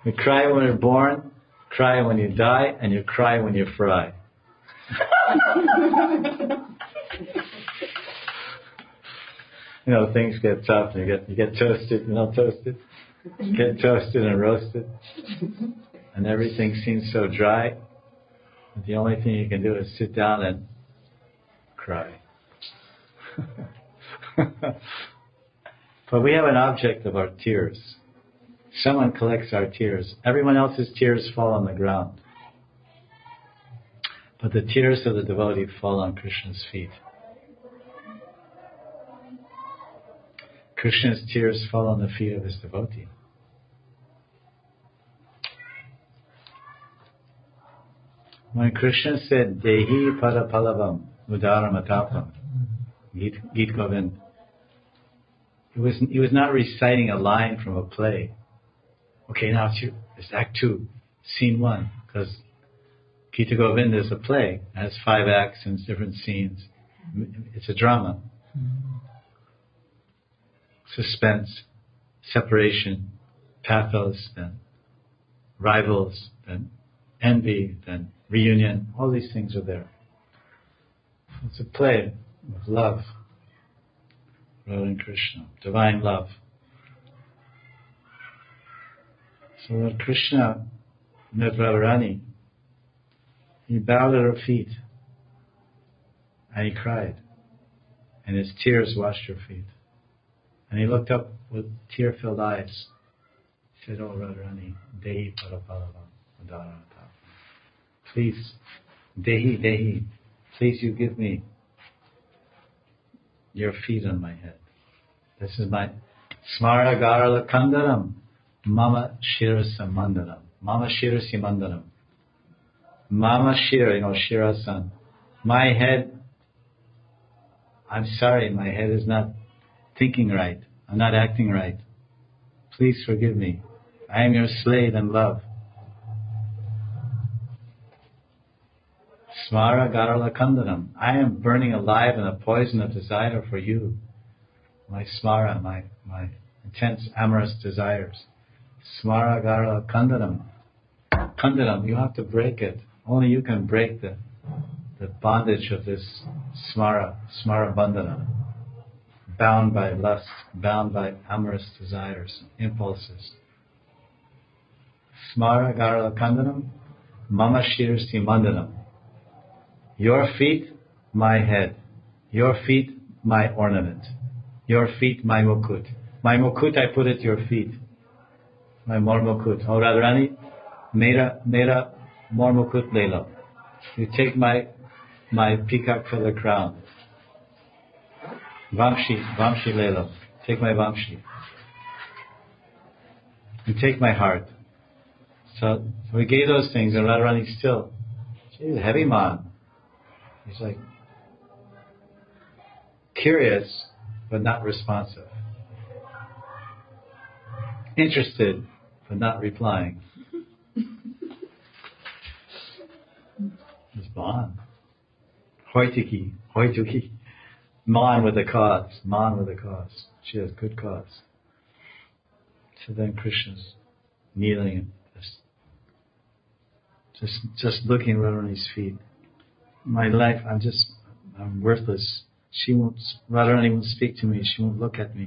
You cry when you're born, cry when you die, and you cry when you fry. You know, things get tough and you get toasted, toasted. You get toasted and roasted. And everything seems so dry. And the only thing you can do is sit down and cry. But we have an object of our tears. Someone collects our tears. Everyone else's tears fall on the ground. But the tears of the devotee fall on Krishna's feet. Krishna's tears fall on the feet of his devotee. When Krishna said, Dehi Padapalavam Udaram Gita Govind, he was not reciting a line from a play. Okay, now it's Act 2, Scene 1, because Gita Govinda is a play. It has 5 acts and different scenes. It's a drama. Suspense, separation, pathos, then rivals, then envy, then reunion. All these things are there. It's a play of love. Radha and Krishna, divine love. So when Krishna met Radharani, he bowed at her feet and he cried, and his tears washed her feet. And he looked up with tear-filled eyes. He said, "Oh Radharani, Dehi Parapalava Udaranata. Please, Dehi, please you give me your feet on my head. This is my Smara Garala Kandaram, Mama Shirasa Mandaram. Mama Shirasi Mandaram. Mama Shira, Shirasan. My head, I'm sorry, my head is not thinking right. I'm not acting right. Please forgive me. I am your slave in love. Smara Garala Kandaram. I am burning alive in a poison of desire for you. My smara, my intense amorous desires. Smara Garala Kandaram. Kandaram, you have to break it. Only you can break the bondage of this smara bandhana. Bound by lust, bound by amorous desires, impulses. Smara Garala Kandaram, Mama Shirasi Mandaram. Your feet, my head. Your feet, my ornament. Your feet, my mukut. My mukut I put at your feet. My mor mukut. Oh Radharani, mera mor mukut lela. You take my peacock feather crown. Vamshi lela. Take my vamshi. You take my heart. So we gave those things and Radharani still, she's a heavy man. He's like curious, but not responsive. Interested, but not replying. It's Maan. Hoituki. Maan with a cause. She has good cause. So then Krishna's kneeling and just looking at Radharani's feet. My life, I'm worthless. Radharani won't speak to me. She won't look at me.